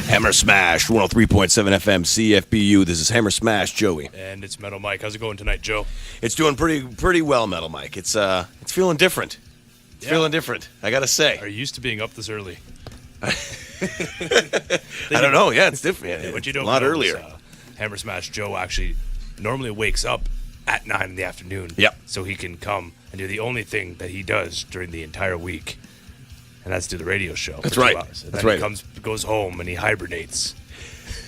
Hammer Smash, 103.7 FM CFBU. This is Hammer Smash, Joey. And it's Metal Mike. How's it going tonight, Joe? It's doing pretty well, Metal Mike. It's feeling different. It's feeling different, I gotta say. Are you used to being up this early? I don't know. Yeah, it's different. Yeah, what you don't a lot know earlier. Is, Hammer Smash Joe actually normally wakes up at 9 in the afternoon. Yep. So he can come and do the only thing that he does during the entire week. And that's do the radio show. That's right. That's right. He goes home and he hibernates.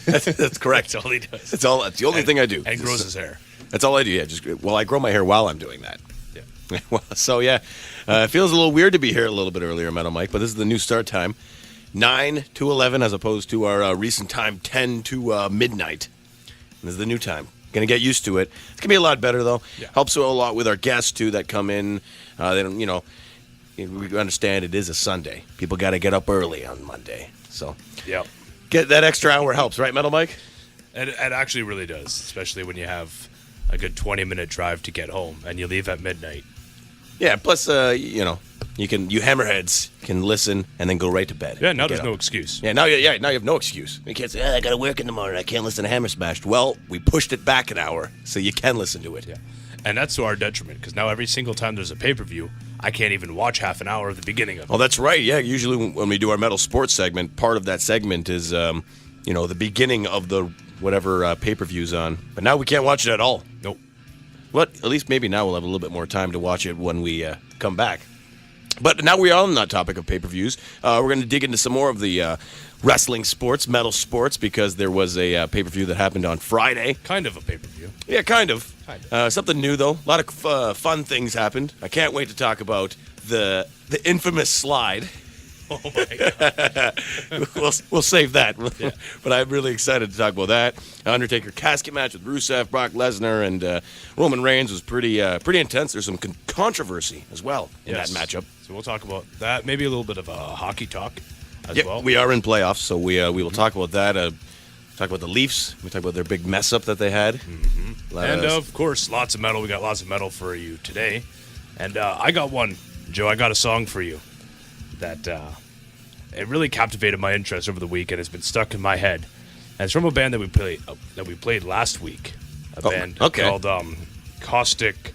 That's correct. That's all he does. That's the only thing I do. And grows his hair. That's all I do. Yeah, I grow my hair while I'm doing that. Yeah. So yeah, it feels a little weird to be here a little bit earlier, Metal Mike. But this is the new start time, 9 to 11, as opposed to our recent time, 10 to midnight. This is the new time. Gonna get used to it. It's gonna be a lot better though. Yeah. Helps a lot with our guests too that come in. They don't, we understand it is a Sunday. People got to get up early on Monday. So Yep. Get that extra hour helps, right, Metal Mike? It actually really does, especially when you have a good 20-minute drive to get home and you leave at midnight. Yeah, plus, you hammerheads can listen and then go right to bed. Yeah, now there's no excuse. Yeah, now you have no excuse. You can't say, I got to work in the morning. I can't listen to Hammer Smashed. Well, we pushed it back an hour, so you can listen to it. Yeah, and that's to our detriment, because now every single time there's a pay-per-view, I can't even watch half an hour of the beginning of it. Oh, that's right. Yeah, usually when we do our metal sports segment, part of that segment is, the beginning of the whatever pay-per-view's on. But now we can't watch it at all. Nope. But at least maybe now we'll have a little bit more time to watch it when we come back. But now we are on that topic of pay-per-views. We're going to dig into some more of the wrestling sports, metal sports, because there was a pay-per-view that happened on Friday. Kind of a pay-per-view. Yeah, kind of. Something new, though. A lot of fun things happened. I can't wait to talk about the infamous slide. Oh, my God. we'll save that. Yeah. But I'm really excited to talk about that. Undertaker casket match with Rusev, Brock Lesnar, and Roman Reigns was pretty intense. There's some controversy as well in that matchup. So we'll talk about that. Maybe a little bit of hockey talk as well. We are in playoffs, so we will talk about that. Talk about the Leafs. We talk about their big mess up that they had. Mm-hmm. And, of course, lots of metal. We got lots of metal for you today. And I got one, Joe. I got a song for you that it really captivated my interest over the week and has been stuck in my head. And it's from a band that we played last week. A band called Caustic.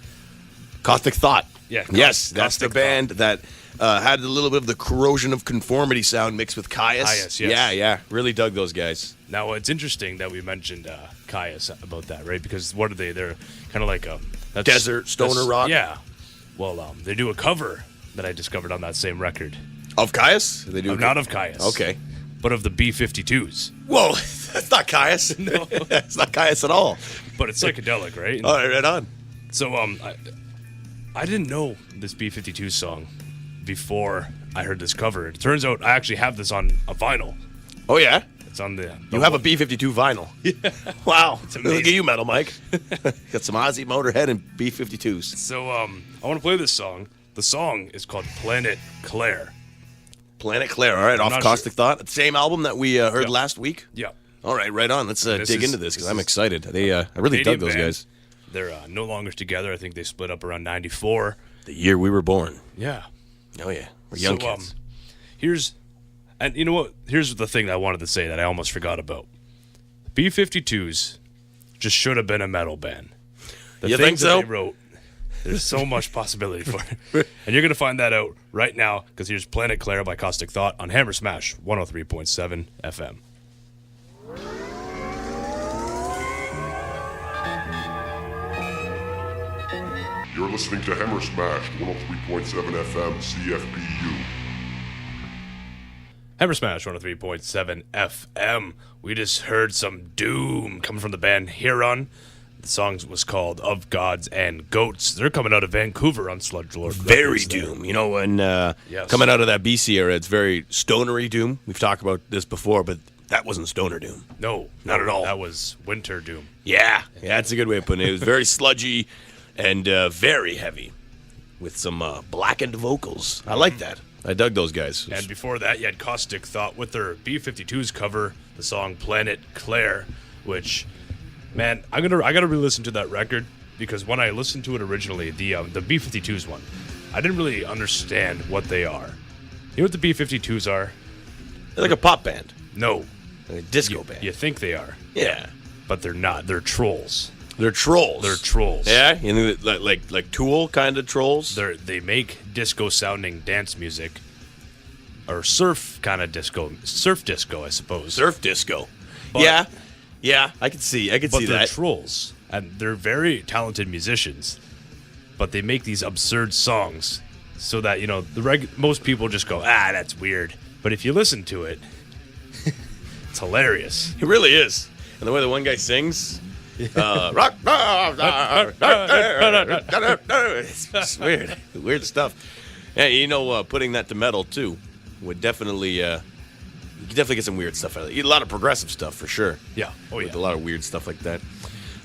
Caustic Thought. Yeah. Yes, that's the band that had a little bit of the corrosion of conformity sound mixed with Caius. Caius, yes. Yeah. Really dug those guys. Now, it's interesting that we mentioned Caius about that, right? Because what are they? They're kind of like a desert stoner rock. Yeah. Well, they do a cover that I discovered on that same record. Of Caius? They do not of Caius. Okay. But of the B-52s. Whoa, that's not Caius. No. That's not Caius at all. But it's psychedelic, right? All right on. So, I didn't know this B-52 song before I heard this cover. It turns out I actually have this on a vinyl. Oh, yeah? It's on the You have a B-52 vinyl. Yeah. Wow. It's amazing. Look at you, Metal Mike. Got some Aussie Motorhead and B-52s. So, I want to play this song. The song is called Planet Claire. Planet Claire. All right, off Caustic Thought. The same album that we heard last week? Yeah. All right, right on. Let's dig into this because I'm excited. I really dug those guys. They're no longer together. I think they split up around 94. The year we were born. Yeah. Oh, yeah. We're young kids. Here's the thing I wanted to say that I almost forgot about. B-52s just should have been a metal band. You think so? They wrote, there's so much possibility for it. And you're going to find that out right now because here's Planet Claire by Caustic Thought on Hammer Smash 103.7 FM. You're listening to Hammer Smash 103.7 FM CFBU. Hammer Smash 103.7 FM. We just heard some doom coming from the band Heron. The song was called Of Gods and Goats. They're coming out of Vancouver on Sludge Lord. Very doom. You know, when coming out of that BC era, it's very stonery doom. We've talked about this before, but that wasn't stoner doom. No, not at all. That was winter doom. Yeah, that's a good way of putting it. It was very sludgy, and very heavy with some blackened vocals. I like that. I dug those guys. And before that, you had Caustic Thought with their B-52s cover, the song Planet Claire, which, man, I gotta re-listen to that record, because when I listened to it originally, the B-52s one, I didn't really understand what they are. You know what the B-52s are? They're like a pop band. No. Like a disco band. You think they are. Yeah. But they're not. They're trolls. They're trolls. They're trolls. Yeah? You know, like Tool kind of trolls? They make disco-sounding dance music, or surf kind of disco. Surf disco, I suppose. Surf disco. But, yeah, I could see that. But they're trolls, and they're very talented musicians, but they make these absurd songs so that, you know, most people just go, that's weird. But if you listen to it, it's hilarious. It really is. And the way the one guy sings, rock, it's weird. Weird stuff. Yeah, you know, putting that to metal, too, would definitely, you could definitely get some weird stuff out of it. A lot of progressive stuff, for sure. Yeah. Oh, yeah. With a lot of weird stuff like that.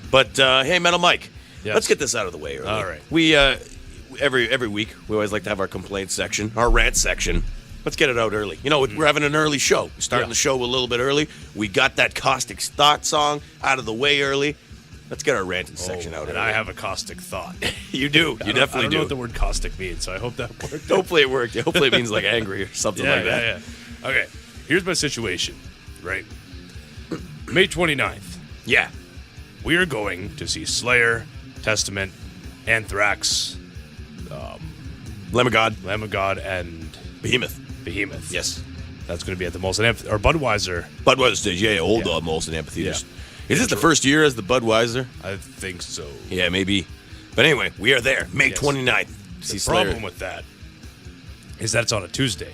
But, hey, Metal Mike, yes. Let's get this out of the way early. All right. We, every week, we always like to have our complaint section, our rant section. Let's get it out early. You know, we're having an early show. We're starting the show a little bit early. We got that Caustic Thought song out of the way early. Let's get our ranting section out. And early. I have a caustic thought. You do. You definitely do. I don't know what the word caustic means, so I hope that worked. Hopefully it worked. Hopefully it means like angry or something like that. Yeah. Okay, here's my situation, right? May 29th. Yeah. We are going to see Slayer, Testament, Anthrax, Lamb of God. Lamb of God, and Behemoth. Yes. That's going to be at the Molson Amphitheater, or Budweiser. Budweiser stage, old Molson Amphitheaters. Yeah. Is this the first year as the Budweiser? I think so. Yeah, maybe. But anyway, we are there, May 29th. The problem with that is that it's on a Tuesday.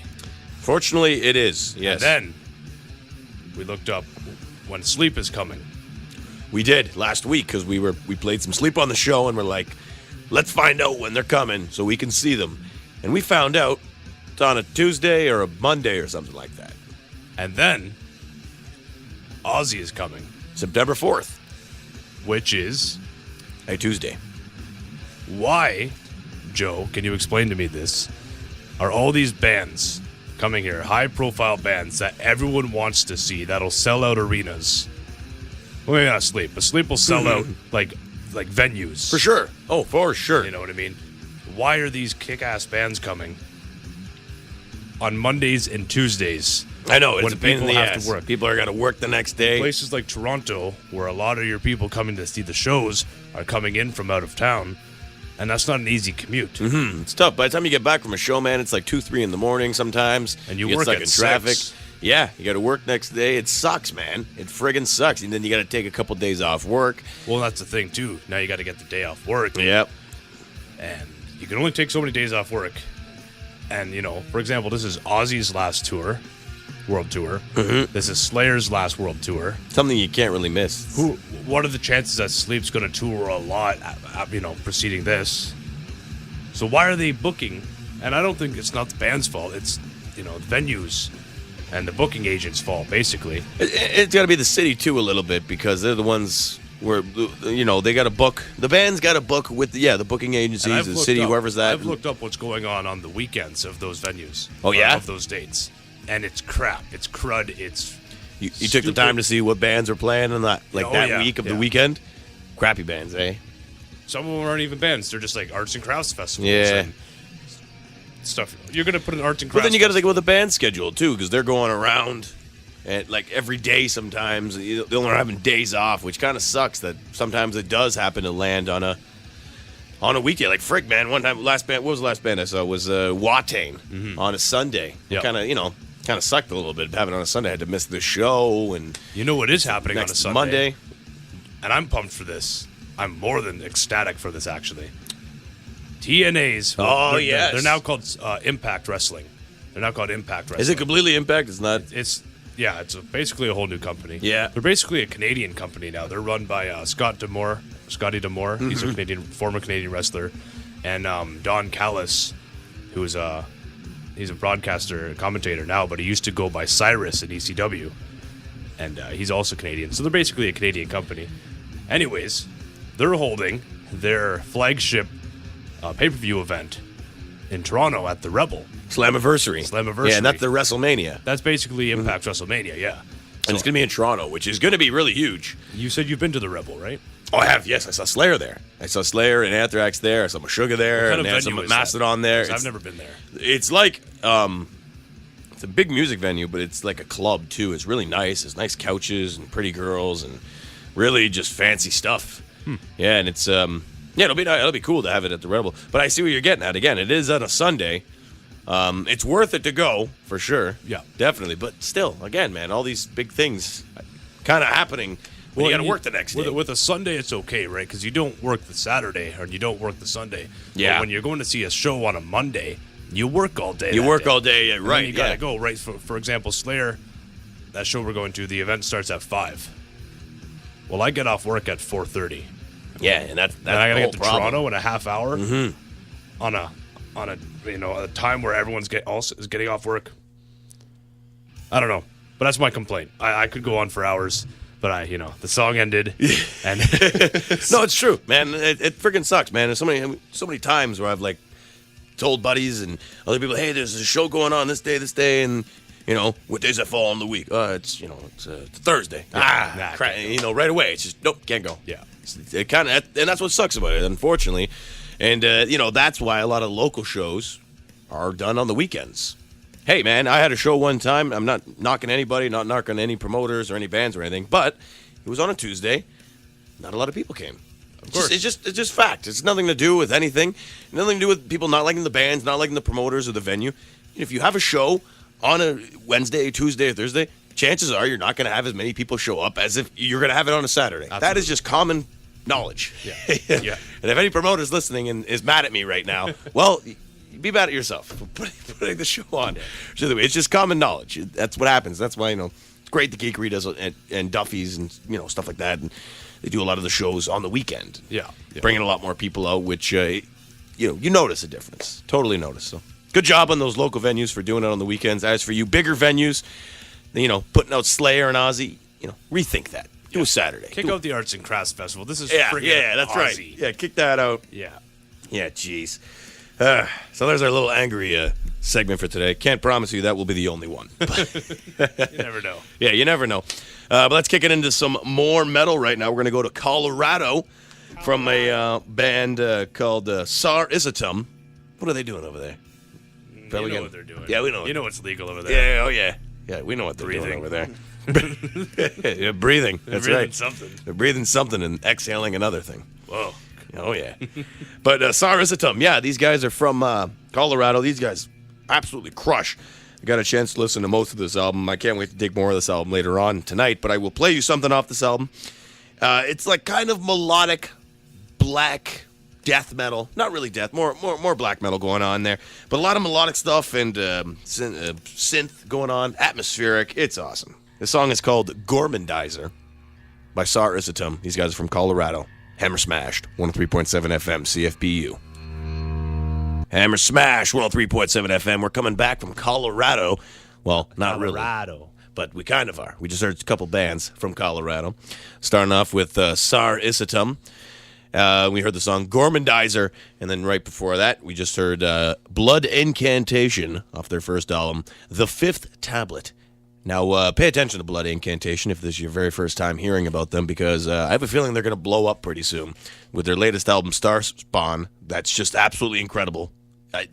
Fortunately, it is, yes. And then we looked up when Sleep is coming. We did last week because we played some Sleep on the show, and we're like, let's find out when they're coming so we can see them. And we found out it's on a Tuesday or a Monday or something like that. And then Ozzy is coming. September 4th. Which is a Tuesday. Why, Joe, can you explain to me this? Are all these bands coming here, high-profile bands that everyone wants to see, that'll sell out arenas? Well, maybe not Sleep, but Sleep will sell out like venues. For sure. Oh, for sure. You know what I mean? Why are these kick-ass bands coming on Mondays and Tuesdays? I know, it's when a pain in the have ass. to work. People are going to work the next day. Places like Toronto, where a lot of your people coming to see the shows are coming in from out of town, and that's not an easy commute. Mm-hmm. It's tough. By the time you get back from a show, man, it's like 2, 3 in the morning sometimes. And you get work stuck at in traffic. 6. Yeah, you got to work next day. It sucks, man. It friggin' sucks. And then you got to take a couple days off work. Well, that's the thing, too. Now you got to get the day off work. Yep. And you can only take so many days off work. And, you know, for example, this is Ozzy's last tour, world tour. Mm-hmm. This is Slayer's last world tour. Something you can't really miss. What are the chances that Sleep's going to tour a lot, preceding this? So why are they booking? And I don't think it's not the band's fault. It's, the venues and the booking agent's fault, basically. It's got to be the city, too, a little bit, because they're the ones where, they got to book. The band's got to book with, the booking agencies, the city, whoever's that. I've looked up what's going on the weekends of those venues. Oh, yeah? Of those dates. And it's crap. It's crud. It's You took the time to see what bands are playing on that, week of the weekend? Crappy bands, eh? Some of them aren't even bands. They're just like arts and crafts festivals. Yeah. And stuff. You're going to put an arts and crafts. But then you got to think about the band schedule, too, because they're going around and every day sometimes. They're only having days off, which kind of sucks that sometimes it does happen to land on a weekday. Like, frick, man, one time, what was the last band I saw? It was Watain on a Sunday. Yep. Kind of sucked a little bit having it on a Sunday. I had to miss the show. And you know what is happening on a Sunday? Monday. And I'm pumped for this. I'm more than ecstatic for this, actually. TNA's. Yes. They're now called Impact Wrestling. They're now called Impact Wrestling. Is it completely Impact? It's not. It's basically a whole new company. Yeah. They're basically a Canadian company now. They're run by Scotty D'Amore. Mm-hmm. He's a former Canadian wrestler. And Don Callis, who's he's a broadcaster, a commentator now, but he used to go by Cyrus in ECW. And he's also Canadian. So they're basically a Canadian company. Anyways, they're holding their flagship pay-per-view event in Toronto at the Rebel. Slammiversary. Yeah, and that's the WrestleMania. That's basically Impact WrestleMania, yeah. And it's going to be in Toronto, which is going to be really huge. You said you've been to the Rebel, right? Oh, I have. Yes, I saw Slayer there. I saw Slayer and Anthrax there. I saw Meshuggah there. What kind and of I saw venue is Mastodon there. I've never been there. It's like it's a big music venue, but it's like a club too. It's really nice. There's nice couches and pretty girls and really just fancy stuff. Yeah, and it's it'll be cool to have it at the Rebel. But I see what you're getting at. Again, it is on a Sunday. It's worth it to go for sure. Yeah, definitely. But still, again, man, all these big things kind of happening. Well, you got to work the next day. With a Sunday, it's okay, right? Because you don't work the Saturday or you don't work the Sunday. Yeah. But when you're going to see a show on a Monday, you work all day. All day, yeah, right? You gotta go, right? For example, Slayer, that show we're going to, the event starts at 5. Well, I get off work at 4:30. Yeah, and that's and I gotta get to problem. Toronto in a half hour on a time where everyone's is getting off work. I don't know, but that's my complaint. I could go on for hours. But the song ended, and no, it's true, man. It freaking sucks, man. There's so many times where I've like told buddies and other people, hey, there's a show going on this day, and what days that fall on the week? It's Thursday. Crap, right away. It's just nope, can't go. Yeah, it kind of, and that's what sucks about it, unfortunately. And that's why a lot of local shows are done on the weekends. Hey, man, I had a show one time. I'm not knocking anybody, not knocking any promoters or any bands or anything, but it was on a Tuesday. Not a lot of people came. Of course. It's just fact. It's nothing to do with anything. Nothing to do with people not liking the bands, not liking the promoters or the venue. If you have a show on a Wednesday, Tuesday, or Thursday, chances are you're not going to have as many people show up as if you're going to have it on a Saturday. Absolutely. That is just common knowledge. Yeah. Yeah. And if any promoter's listening and is mad at me right now, well, be mad at yourself for putting the show on. Yeah. It's just common knowledge. That's what happens. That's why, it's great the Geekery does and Duffy's and, stuff like that. And they do a lot of the shows on the weekend. Yeah. Bringing a lot more people out, which, you notice a difference. Totally notice. So good job on those local venues for doing it on the weekends. As for you bigger venues, putting out Slayer and Ozzy, rethink that. Do a Saturday. Kick out the Arts and Crafts Festival. This is that's Ozzy. right. Yeah, kick that out. Yeah. Yeah, jeez. So there's our little angry segment for today. Can't promise you that will be the only one. You never know. Yeah, you never know. But let's kick it into some more metal right now. We're going to go to Colorado from a band called Sar Isatum. What are they doing over there? You know what they're doing. Yeah, we know. You know what's legal over there. Yeah, oh yeah. Yeah, we know what they're doing over there. Yeah, breathing. That's right. Something. They're breathing something and exhaling another thing. Whoa. Oh, yeah. But Sar Isatum, yeah, these guys are from Colorado. These guys absolutely crush. I got a chance to listen to most of this album. I can't wait to dig more of this album later on tonight, but I will play you something off this album. It's like kind of melodic, black death metal. Not really death, more black metal going on there. But a lot of melodic stuff and synth going on, atmospheric. It's awesome. The song is called Gormandizer by Sar Isatum. These guys are from Colorado. Hammer Smashed, 103.7 FM, CFBU. Hammer Smash, 103.7 FM. We're coming back from Colorado. Well, not Colorado. really, but we kind of are. We just heard a couple bands from Colorado. Starting off with Sar Isatum. We heard the song Gormandizer, and then right before that, we just heard Blood Incantation off their first album, The Fifth Tablet. Now, pay attention to Blood Incantation if this is your very first time hearing about them, because I have a feeling they're going to blow up pretty soon with their latest album, Star Spawn. That's just absolutely incredible.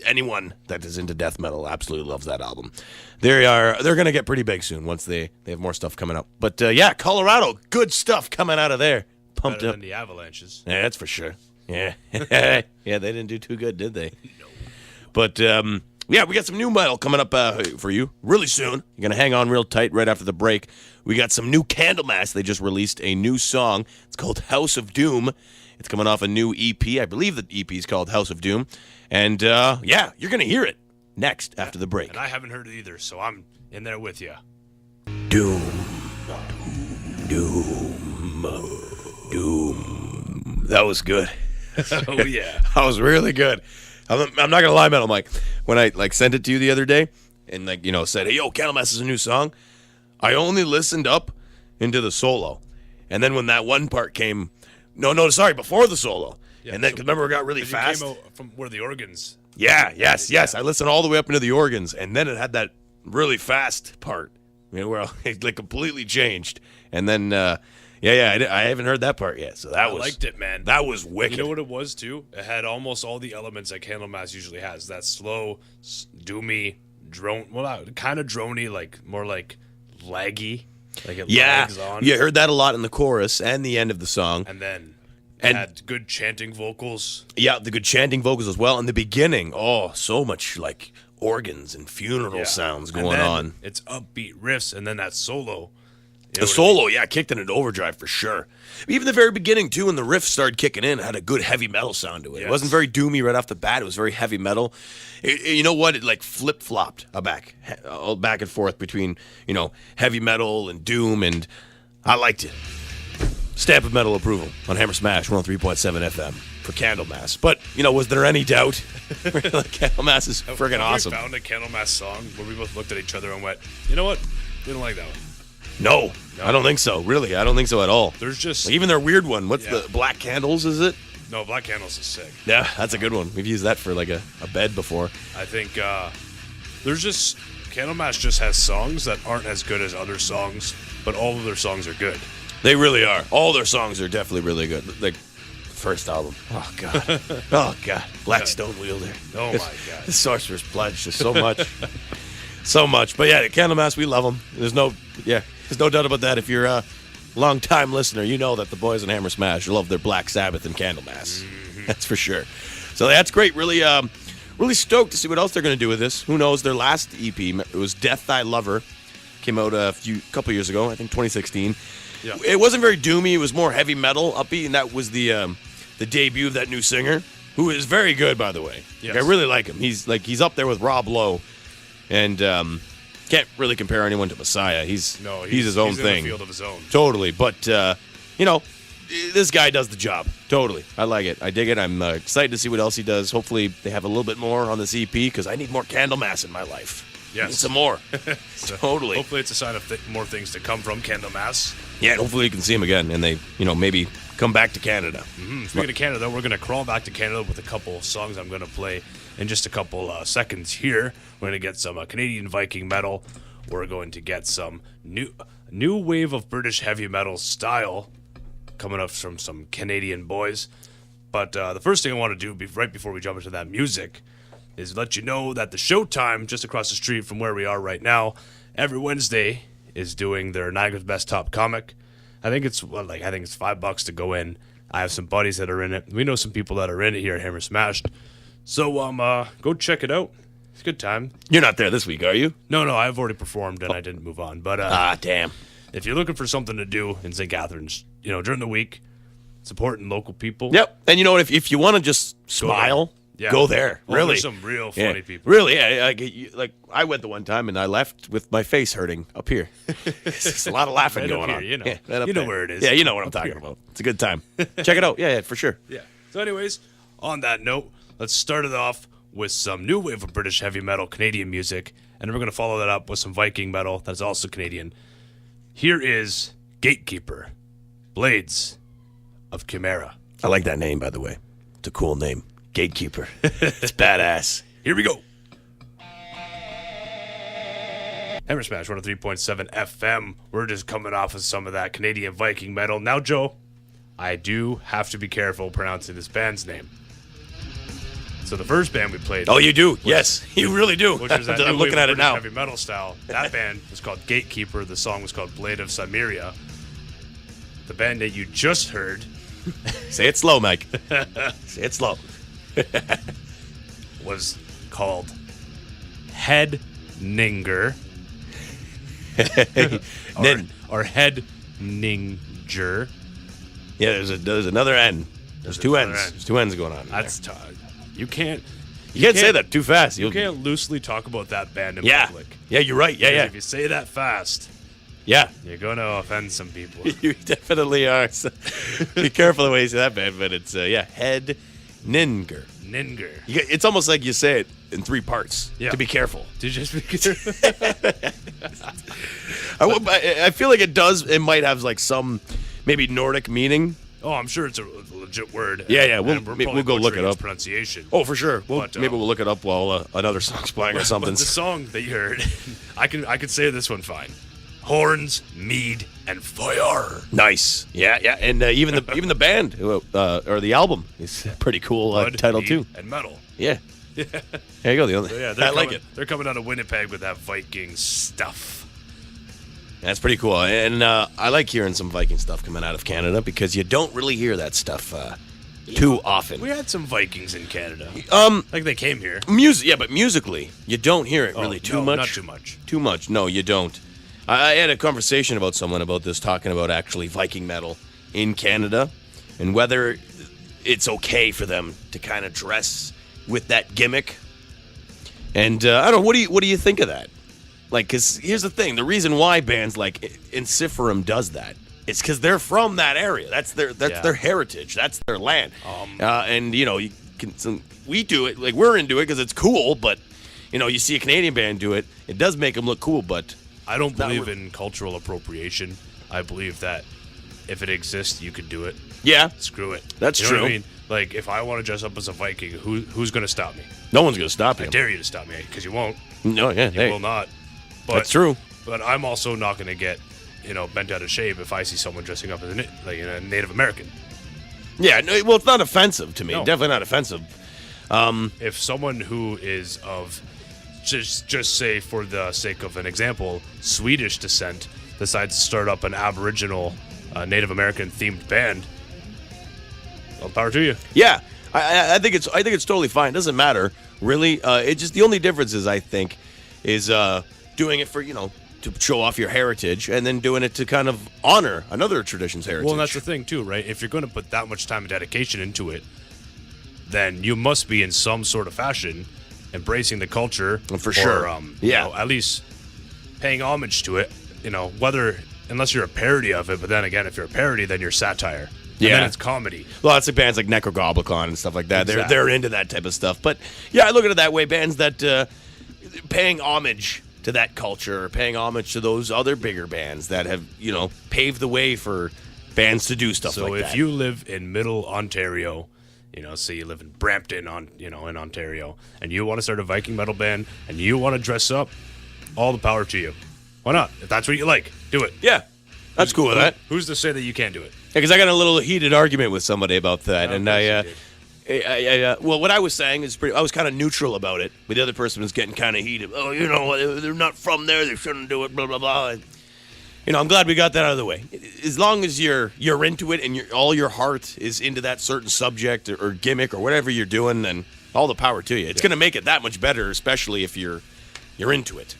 Anyone that is into death metal absolutely loves that album. They're going to get pretty big soon once they have more stuff coming up. But, yeah, Colorado, good stuff coming out of there. Pumped Better up. than the Avalanches. Yeah, that's for sure. Yeah. Yeah, they didn't do too good, did they? No. But, yeah, we got some new metal coming up for you really soon. You're going to hang on real tight right after the break. We got some new Candlemass. They just released a new song. It's called House of Doom. It's coming off a new EP. I believe the EP is called House of Doom. And, yeah, you're going to hear it next after the break. And I haven't heard it either, so I'm in there with you. Doom. That was good. Oh, yeah. That was really good. I'm not going to lie, Metal Mike. When I, sent it to you the other day and, said, hey, yo, Candlemass is a new song, I only listened up into the solo. And then when that one part came, before the solo, Yeah, and then so- remember it got really 'cause you fast. came out from where the organs. Yes. I listened all the way up into the organs, and then it had that really fast part, where it like completely changed. And then, I haven't heard that part yet. So I liked it, man. That was wicked. You know what it was too? It had almost all the elements that Candlemass usually has. That slow, doomy, drone. Well, kind of drony, like more like laggy. Like it lags on. You heard that a lot in the chorus and the end of the song. And then And- had good chanting vocals. Yeah, the good chanting vocals as well. In the beginning, so much like organs and funeral sounds And going then on. It's upbeat riffs, and then that solo. The solo, kicked in an overdrive for sure. Even the very beginning, too, when the riff started kicking in, it had a good heavy metal sound to it. It Yes. wasn't very doomy right off the bat. It was very heavy metal. You know what? It like flip-flopped back and forth between, heavy metal and doom, and I liked it. Stamp of metal approval on Hammer Smash 103.7 FM for Candlemass. But, was there any doubt? Candlemass is friggin' awesome. We found a Candlemass song where we both looked at each other and went, you know what? We don't like that one. No, I don't think so. Really, I don't think so at all. There's just... Even their weird one. What's the Black Candles, is it? No, Black Candles is sick. Yeah, that's a good one. We've used that for like a bed before. I think there's just... Candlemass just has songs that aren't as good as other songs, but all of their songs are good. They really are. All their songs are definitely really good. Like, the first album. Oh, God. Oh, God. Black Stone Wielder. Oh, my God. The Sorcerer's Pledge. Just so much. So much. But yeah, Candlemass, we love them. There's no doubt about that. If you're a long-time listener, you know that the boys in Hammer Smash love their Black Sabbath and Candlemass. Mm-hmm. That's for sure. So that's great. Really, really stoked to see what else they're going to do with this. Who knows? Their last EP, it was Death Thy Lover, came out a couple years ago, I think 2016. Yeah. It wasn't very doomy. It was more heavy metal, upbeat, and that was the debut of that new singer, who is very good, by the way. Yes. I really like him. He's up there with Rob Lowe, and can't really compare anyone to Messiah. He's his own thing. In a field of his own. Totally, but this guy does the job. Totally, I like it. I dig it. I'm excited to see what else he does. Hopefully, they have a little bit more on this EP because I need more Candlemass in my life. Yes. Need some more. Totally. Hopefully, it's a sign of more things to come from Candlemass. Yeah, hopefully you can see him again, and they, maybe come back to Canada. Speaking of Canada, we're going to crawl back to Canada with a couple songs I'm going to play in just a couple seconds here. We're going to get some Canadian Viking metal. We're going to get some new wave of British heavy metal style coming up from some Canadian boys. But the first thing I want to do right before we jump into that music is let you know that the Showtime just across the street from where we are right now every Wednesday is doing their Niagara's Best Top Comic. I think it's $5 to go in. I have some buddies that are in it. We know some people that are in it here at Hammer Smashed. So go check it out. It's a good time. You're not there this week, are you? No, I've already performed and I didn't move on. But damn. if you're looking for something to do in St. Catharines, during the week, supporting local people. Yep. And you know what? If you want to just smile, go there. Oh, Really. there's some real funny people. Really, yeah. Like I went the one time and I left with my face hurting up here. It's a lot of laughing Right going up on. here, Yeah, right up you know there. where it is. Yeah, you know what I'm Up talking here. about. It's a good time. Check it out. Yeah, for sure. Yeah. So anyways, on that note, let's start it off with some new wave of British heavy metal Canadian music, and then we're going to follow that up with some Viking metal that's also Canadian. Here is Gatekeeper, Blades of Chimera. I like that name, by the way. It's a cool name. Gatekeeper. It's badass. Here we go. Hammer Smash 103.7 FM. We're just coming off of some of that Canadian Viking metal. Now, Joe, I do have to be careful pronouncing this band's name. So the first band we played... Oh, you do? Yes, you really do. Which is that I'm new looking wave at of it now. British heavy metal style. That band was called Gatekeeper. The song was called Blade of Cimmeria. The band that you just heard Say it slow, Mike. Say it slow. was called Hedninger. or Hedninger. Yeah, there's another N. There's two another N's. N. There's two N's going on. That's you can't say that too fast. You can't loosely talk about that band in Yeah. public. Yeah, you're right. Yeah, yeah. If you say that fast, Yeah. you're going to offend some people. You definitely are. So be careful the way you say that, man. But it's, Hedninger. Ninger. It's almost like you say it in three parts. Yeah. To be careful. To just be I feel like it might have like some maybe Nordic meaning. Oh, I'm sure it's a legit word. Yeah. And We'll go look it up. Pronunciation. Oh, for sure. Maybe we'll look it up while another song's playing or something. But the song that you heard, I could say this one fine. Horns, mead, and fire. Nice. Yeah. And even the band or the album is a pretty cool title mead, too. And metal. Yeah. There you go. I like it. They're coming out of Winnipeg with that Viking stuff. That's pretty cool. And I like hearing some Viking stuff coming out of Canada because you don't really hear that stuff too often. We had some Vikings in Canada. Like they came here. But musically, you don't hear it really too much. Not too much. Too much. No, you don't. I had a conversation about someone about this, talking about actually Viking metal in Canada and whether it's okay for them to kind of dress with that gimmick. And I don't know, what do you think of that? Like, because here's the thing. The reason why bands like Enuma does that is because they're from that area. That's their heritage. That's their land. And, we do it. Like, we're into it because it's cool. But, you see a Canadian band do it. It does make them look cool, but... I don't believe in cultural appropriation. I believe that if it exists, you could do it. Yeah. Screw it. That's true. What I mean? Like, if I want to dress up as a Viking, who's going to stop me? No one's going to stop you. I dare you to stop me, because you won't. No, yeah. You will not. But, that's true. But I'm also not going to get, bent out of shape if I see someone dressing up as a Native American. Yeah, no, well, it's not offensive to me. No. Definitely not offensive. If someone who is of, just say for the sake of an example, Swedish descent decides to start up an Aboriginal Native American themed band, well, power to you. Yeah, I think it's totally fine. It doesn't matter really. It just, the only difference is, I think, is doing it for to show off your heritage, and then doing it to kind of honor another tradition's heritage. Well, and that's the thing too, right? If you're going to put that much time and dedication into it, then you must be in some sort of fashion embracing the culture, for sure. At least paying homage to it. Unless you're a parody of it, but then again, if you're a parody, then you're satire. And then it's comedy. Well, it's like bands like Necrogoblicon and stuff like that. Exactly. They're into that type of stuff. But yeah, I look at it that way. Bands that paying homage to that culture, paying homage to those other bigger bands that have paved the way for bands to do stuff like that. So if you live in Middle Ontario, say you live in Brampton, in Ontario, and you want to start a Viking metal band and you want to dress up, all the power to you. Why not? If that's what you like, do it. Yeah, that's cool with that. Who's to say that you can't do it? Because I got a little heated argument with somebody about that, and well, what I was saying is I was kind of neutral about it, but the other person was getting kind of heated. Oh, they're not from there; they shouldn't do it. Blah blah blah. And, I'm glad we got that out of the way. As long as you're into it and all your heart is into that certain subject or gimmick or whatever you're doing, then all the power to you. It's going to make it that much better, especially if you're into it.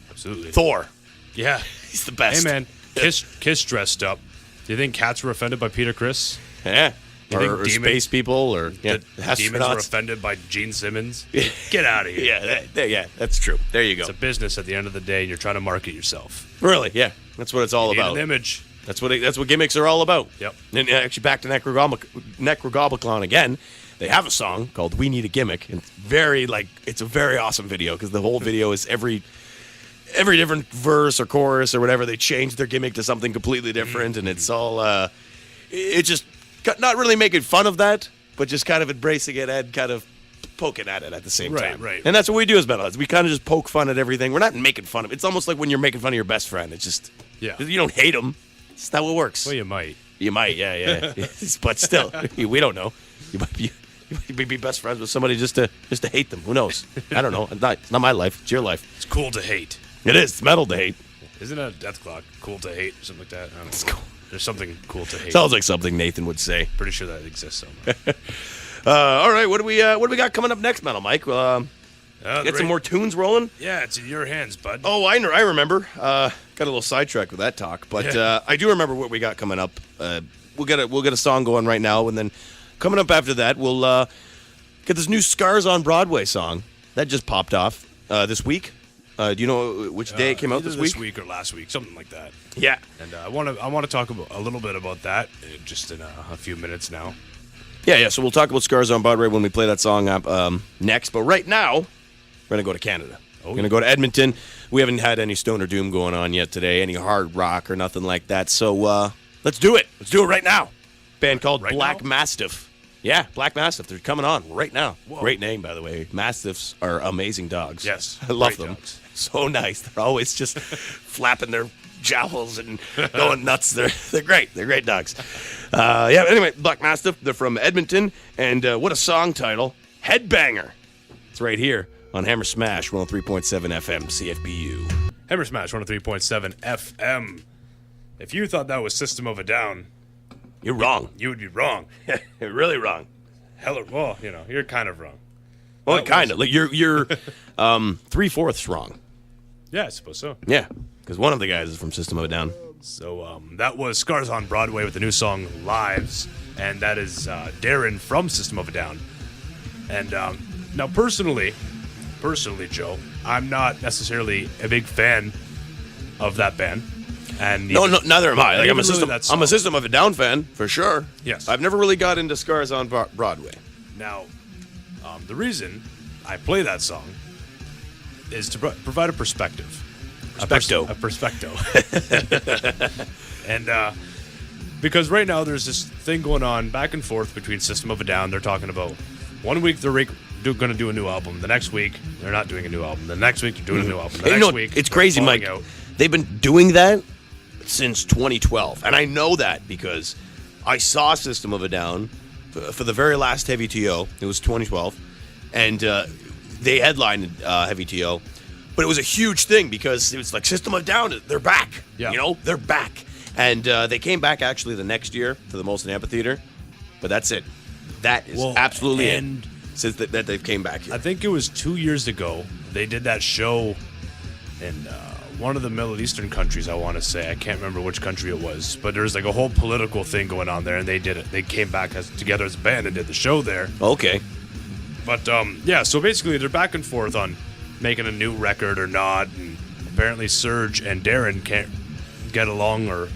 Absolutely. Thor. Yeah, he's the best. Hey man, Kiss dressed up. Do you think cats were offended by Peter Criss? Yeah. Or space people, or demons were offended by Gene Simmons? Get out of here. Yeah, that's true. There you go. It's a business at the end of the day, and you're trying to market yourself. Really? Yeah, that's what it's all you about. Need an image. That's what gimmicks are all about. Yep. And actually, back to Necrogoblicon again. They have a song called "We Need a Gimmick," and it's a very awesome video because the whole video is every different verse or chorus or whatever, they change their gimmick to something completely different, and it's all it just not really making fun of that, but just kind of embracing it and kind of poking at it at the same time. Right. And that's what we do as metalheads. We kind of just poke fun at everything. We're not making fun of it. It's almost like when you're making fun of your best friend. It's just you don't hate them. It's not how it works. Well, you might. You might, yeah. But still, we don't know. You might be best friends with somebody just to hate them. Who knows? I don't know. It's not my life. It's your life. It's cool to hate. It is. It's metal to hate. Isn't a death clock cool to hate or something like that? I don't know. It's cool. There's something cool to hate. Sounds like something Nathan would say. Pretty sure that exists somewhere. All right, what do we got coming up next, Metal Mike? Get some more tunes rolling. Yeah, it's in your hands, bud. Oh, I remember. Got a little sidetracked with that talk, but I do remember what we got coming up. We'll get a song going right now, and then coming up after that, we'll get this new Scars on Broadway song that just popped off this week. Do you know which day it came out this week? This week or last week, something like that. Yeah. And I want to talk a little bit about that just in a few minutes now. Yeah. So we'll talk about Scars on Broadway when we play that song up next. But right now, we're gonna go to Canada. We're gonna go to Edmonton. We haven't had any stoner doom going on yet today, any hard rock or nothing like that. So let's do it. Let's do it right now. Band called Right Black now? Mastiff. Yeah, Black Mastiff. They're coming on right now. Whoa. Great name, by the way. Mastiffs are amazing dogs. Yes, I love great them. dogs. So nice. They're always just flapping their jowls and going nuts. They're great. They're great dogs. Yeah. Anyway, Black Mastiff. They're from Edmonton, and what a song title, Headbanger. It's right here on Hammer Smash 103.7 FM CFBU. Hammer Smash 103.7 FM. If you thought that was System of a Down, You're wrong. you would be wrong. You're really wrong. Well, you're kind of wrong. Well, That kind was- of. Like you're 3/4 wrong. Yeah, I suppose so. Yeah, because one of the guys is from System of a Down. So that was Scars on Broadway with the new song Lives, and that is Darren from System of a Down. And now personally, Joe, I'm not necessarily a big fan of that band. And No, neither am I. Like, I'm even a System. really that I'm a song. System of a Down fan for sure. Yes. I've never really got into Scars on Broadway. Now, the reason I play that song is to provide a perspective. Perspecto. A perspecto. And because right now there's this thing going on back and forth between System of a Down. They're talking about 1 week they're going to do a new album. The next week they're not doing a new album. The next week they're doing a new album. The And next week it's they're crazy, falling Mike. out. They've been doing that since 2012, and I know that because I saw System of a Down for the very last Heavy TO. It was 2012, and they headlined Heavy TO, but it was a huge thing because it was like System of a Down. They're back. Yeah. They're back, and they came back actually the next year to the Molson Amphitheater, but that's it. That is absolutely it. and Since that they've came back here. I think it was 2 years ago they did that show in one of the Middle Eastern countries, I want to say. I can't remember which country it was, but there's like a whole political thing going on there, and they did it. They came back together as a band and did the show there. Okay. But yeah, so basically they're back and forth on making a new record or not, and apparently Serge and Darren can't get along, or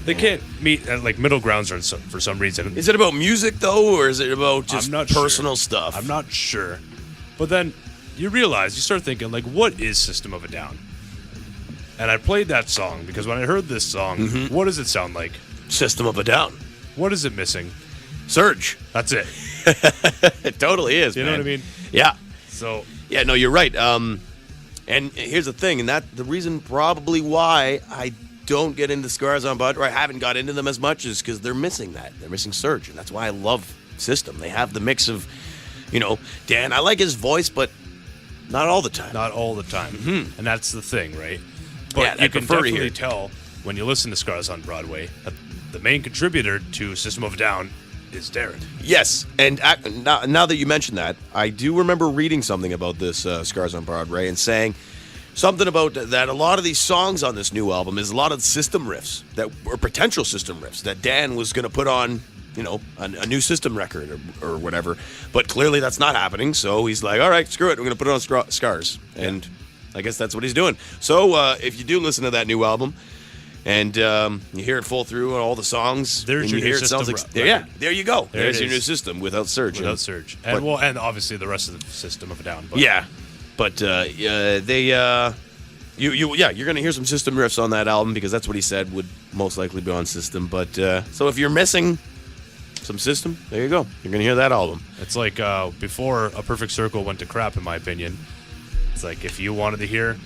they can't meet at like middle grounds for some reason. Is it about music though, or is it about just I'm not personal sure. stuff? I'm not sure. But then you start thinking, like, what is System of a Down? And I played that song because when I heard this song, Mm-hmm. what does it sound like? System of a Down. What is it missing? Surge. That's it. It totally is. You know man. what I mean? Yeah. So Yeah. No, you're right. And here's the thing, and the reason probably why I don't get into Scars on Broadway, or I haven't got into them as much, is because they're missing that. They're missing Surge, and that's why I love System. They have the mix of, Dan. I like his voice, but not all the time. not all the time. Mm-hmm. And that's the thing, right? But Yeah, I you can prefer to definitely hear. tell when you listen to Scars on Broadway that the main contributor to System of a Down is Darren. Yes, and now that you mention that, I do remember reading something about this Scars on Broadway and saying something about that a lot of these songs on this new album is a lot of system riffs or potential system riffs that Dan was going to put on, a new System record or whatever. But clearly that's not happening, so he's like, all right, screw it, we're going to put it on Scars. And I guess that's what he's doing. So if you do listen to that new album, and you hear it full through on all the songs. There's and your you new hear it sounds System like there you go. There There's it your new is. System without Surge. Without Surge. And and obviously the rest of the System of a Down. But Yeah, but you're gonna hear some System riffs on that album because that's what he said would most likely be on System. But so if you're missing some System, there you go. You're gonna hear that album. it's like before A Perfect Circle went to crap, in my opinion. It's like if you wanted to hear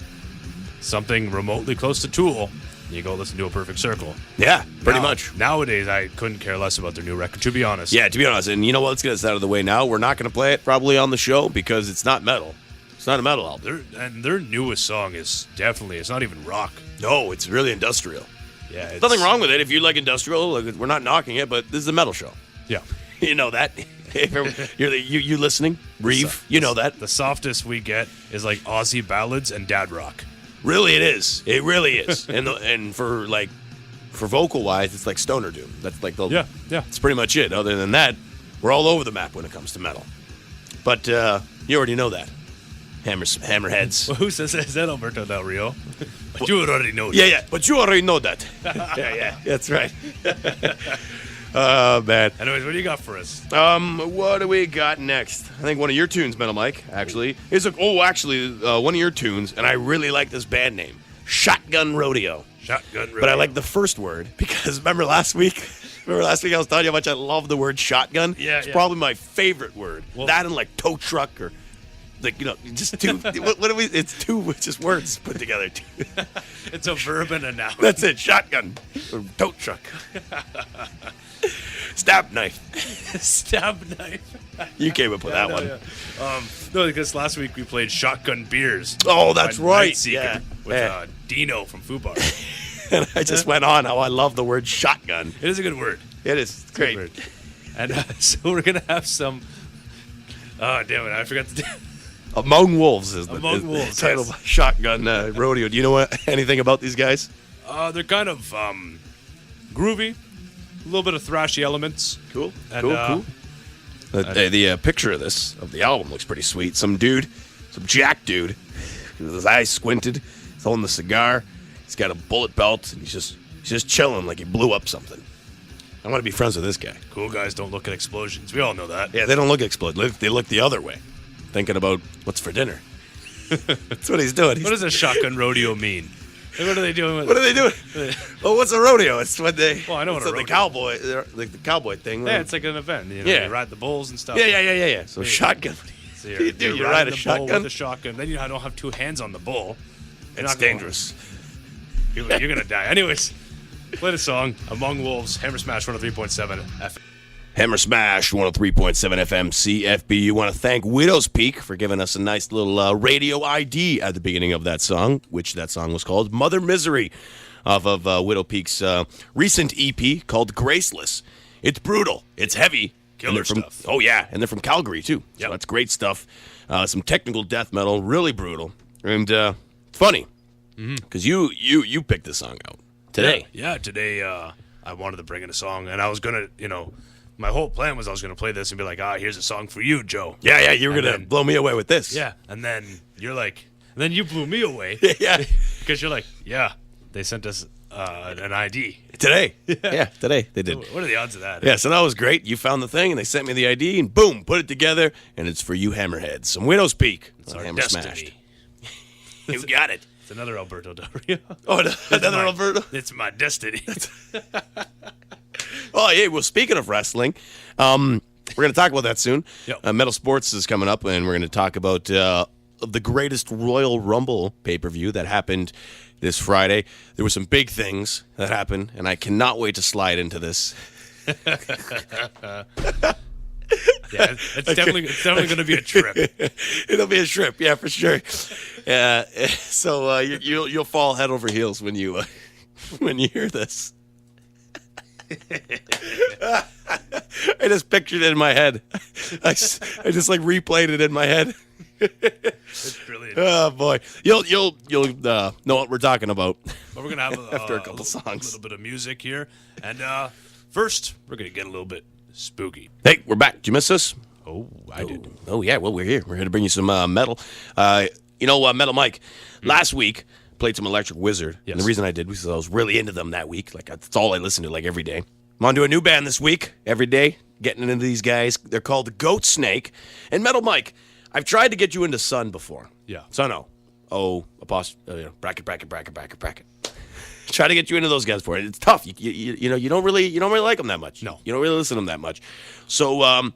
something remotely close to Tool, you go listen to A Perfect Circle. Yeah, pretty Now- much. Nowadays, I couldn't care less about their new record, to be honest. Yeah, to be honest, and you know what? Let's get this out of the way now. We're not gonna play it probably on the show because it's not metal. It's not a metal album. Their newest song is definitely, it's not even rock. No, it's really industrial. Yeah, it's, Nothing wrong with it if you like industrial. Like, we're not knocking it, but this is a metal show. Yeah. You know that. you listening, Reeve? You know that. The softest we get is like Aussie ballads and dad rock. Really, it is. It really is. And for vocal wise, it's like stoner doom. That's like the Yeah. That's pretty much it. Other than that, we're all over the map when it comes to metal. But you already know that. Hammerheads. Well, who says that? Is that Alberto Del Rio? But you would already know that. Yeah. But you already know that. yeah. That's right. Oh, man. Anyways, what do you got for us? What do we got next? I think one of your tunes, Metal Mike, actually. One of your tunes, and I really like this band name, Shotgun Rodeo. Shotgun Rodeo. But I like the first word because remember last week Remember last week I was telling you how much I love the word shotgun? Yeah, it's probably my favorite word. Well, that and like tow truck or like, just two. what do we? It's two just words put together. It's a verb and a noun. That's it. Shotgun or tow truck. Stab knife. Stab knife. You came up with that one. Yeah. No, because last week we played Shotgun Beers. Oh, that's right. Yeah. With Dino from Fubar. And I just went on how I love the word shotgun. It is a good word. It is great. Word. And so we're going to have some. Oh, damn it. I forgot to. Among Wolves is the title yes. of Shotgun Rodeo. Do you know anything about these guys? They're kind of groovy, a little bit of thrashy elements. Cool. And, cool. The picture of the album looks pretty sweet. Some jack dude, with his eyes squinted, he's holding the cigar. He's got a bullet belt, and he's just chilling like he blew up something. I want to be friends with this guy. Cool guys don't look at explosions. We all know that. Yeah, they don't look at explosions. They look the other way, thinking about what's for dinner. That's what he's doing. What does a shotgun rodeo mean? What are they doing with What are they doing? Well, what's a rodeo? It's when they. Well, I know what a rodeo the cowboy, like the cowboy thing. Yeah, it's like an event. Yeah. You ride the bulls and stuff. Yeah. So shotgun. So You you're ride riding a the bull shotgun? with a shotgun. Then you don't have two hands on the bull. It's dangerous. You're gonna die. Anyways, play the song "Among Wolves." Hammer Smash 103.7 FM. Hammer Smash 103.7 FM CFBU. Want to thank Widow's Peak for giving us a nice little radio ID at the beginning of that song, which that song was called Mother Misery, off of Widow Peak's recent EP called Graceless. It's brutal. It's heavy. Killer stuff. Oh, yeah. And they're from Calgary, too. So Yep. that's great stuff. Some technical death metal, really brutal. And it's funny, because you picked this song out today. Yeah, today I wanted to bring in a song, and I was gonna, my whole plan was I was gonna play this and be like, here's a song for you, Joe. Yeah, you were going to blow me away with this. Yeah, and then you're like, and then you blew me away. Yeah. Because you're like, yeah, they sent us an ID. Today. Yeah, today they did. What are the odds of that? Yeah, so that was great. You found the thing, and they sent me the ID, and boom, put it together, and it's for you hammerheads. Some Widow's Peak. It's our Hammer destiny. Smashed. You got it. It's another Alberto Del Rio. Oh, another Alberto? It's my destiny. Oh, yeah, well, speaking of wrestling, we're going to talk about that soon. Yep. Metal Sports is coming up, and we're going to talk about the greatest Royal Rumble pay-per-view that happened this Friday. There were some big things that happened, and I cannot wait to slide into this. Yeah, it's definitely going to be a trip. It'll be a trip, yeah, for sure. So you'll fall head over heels when you hear this. I just pictured it in my head. I just replayed it in my head. It's brilliant. Oh boy, you'll know what we're talking about. But we're gonna have after a couple a songs, little bit of music here, and first we're gonna get a little bit spooky. Hey, we're back. Did you miss us? Oh, I did. Oh yeah, well we're here. We're here to bring you some metal. Metal Mike. Last week played some Electric Wizard. Yes. And the reason I did was because I was really into them that week. Like that's all I listened to like every day. I'm on to a new band this week. Every day, getting into these guys. They're called the Goat Snake. And Metal Mike, I've tried to get you into Sun before. Yeah. Sun-O. Bracket. Try to get you into those guys for it. It's tough. You don't really like them that much. No. You don't really listen to them that much. So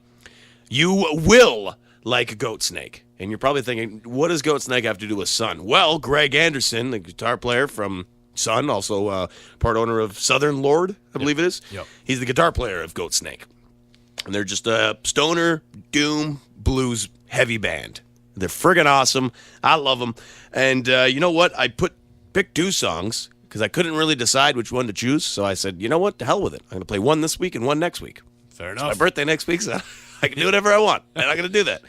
you will like Goat Snake. And you're probably thinking, what does Goat Snake have to do with Sun? Well, Greg Anderson, the guitar player from Sun, also part owner of Southern Lord, I believe it is. Yep. He's the guitar player of Goat Snake. And they're just a stoner, doom, blues heavy band. They're friggin' awesome. I love them. And you know what? I picked two songs because I couldn't really decide which one to choose. So I said, you know what? To hell with it. I'm going to play one this week and one next week. Fair My enough. birthday next week, so I can do whatever I want. And I'm going to do that.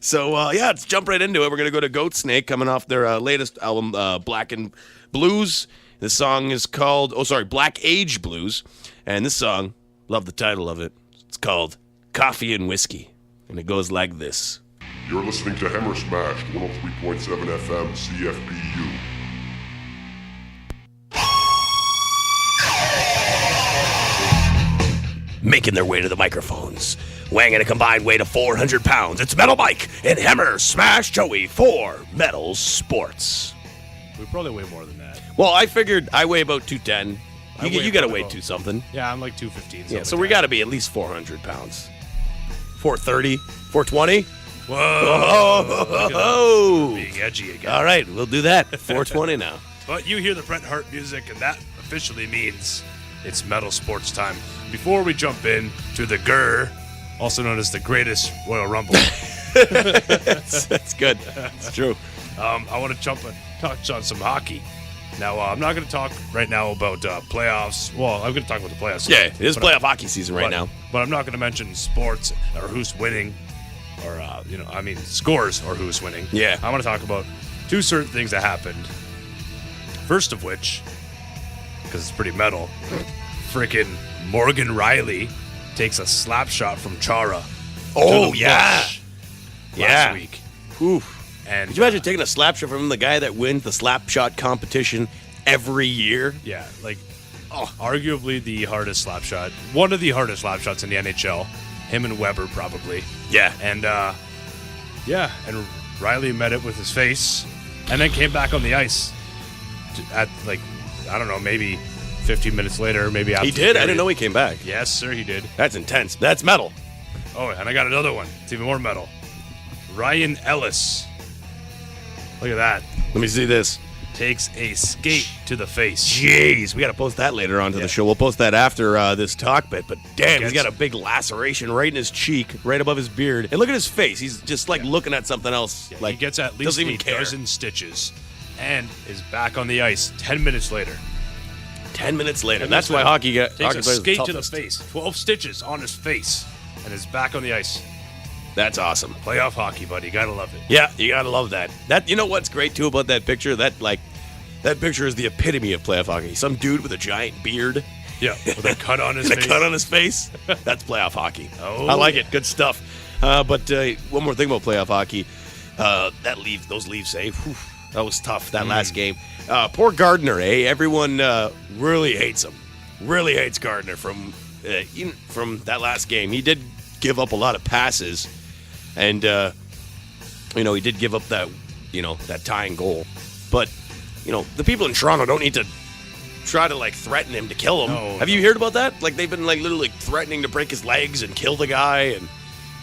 So, let's jump right into it. We're going to go to Goat Snake, coming off their latest album, Black and Blues. This song is called, Black Age Blues. And this song, love the title of it. It's called Coffee and Whiskey. And it goes like this. You're listening to Hammer Smash 103.7 FM CFBU. Making their way to the microphones, weighing in a combined weight of 400 pounds, it's Metal Mike and Hammer Smash Joey for Metal Sports. We probably weigh more than that. Well, I figured I weigh about 210. You got to weigh 2 something. Yeah, I'm like 215. Yeah, so we got to be at least 400 pounds. 430, 420. Whoa! Being edgy again. All right, we'll do that. 420 now. But you hear the Bret Hart music, and that officially means it's metal sports time. Before we jump in to the GER, also known as the Greatest Royal Rumble. That's good. It's true. I want to touch on some hockey. Now, I'm not going to talk right now about playoffs. Well, I'm going to talk about the playoffs. Yeah, it is playoff hockey season right now. But I'm not going to mention sports or who's winning or, scores or who's winning. Yeah. I want to talk about 2 certain things that happened. First of which, because it's pretty metal, freaking Morgan Riley takes a slap shot from Chara. Oh, yeah. Last week. Oof. And could you imagine taking a slap shot from the guy that wins the slap shot competition every year? Yeah, arguably the hardest slap shot. One of the hardest slap shots in the NHL. Him and Weber, probably. Yeah. And, and Riley met it with his face and then came back on the ice at, I don't know, maybe 15 minutes later, maybe after. He did? I didn't know he came back. Yes, sir, he did. That's intense. That's metal. Oh, and I got another one. It's even more metal. Ryan Elis. Look at that. Let me see this. Takes a skate to the face. Jeez, we got to post that later on to the show. We'll post that after this talk bit. But damn, he's got a big laceration right in his cheek, right above his beard. And look at his face. He's just looking at something else. Yeah, he gets at least a dozen stitches and is back on the ice 10 minutes later. 10 minutes later. That's why hockey takes a skate the to the face. 12 stitches on his face and is back on the ice. That's awesome. Playoff hockey, buddy. You gotta love it. Yeah, you gotta love that. You know what's great too about that picture? That picture is the epitome of playoff hockey. Some dude with a giant beard. Yeah, with a cut on his face. A cut on his face. That's playoff hockey. Oh, I like it. Good stuff. But one more thing about playoff hockey. Those leaves, whew, that was tough, that last game. Poor Gardner, Everyone really hates him. Really hates Gardner from that last game. He did give up a lot of passes. And, he did give up that tying goal. But, the people in Toronto don't need to try to, threaten him to kill him. No, Have you heard about that? They've been, literally threatening to break his legs and kill the guy. And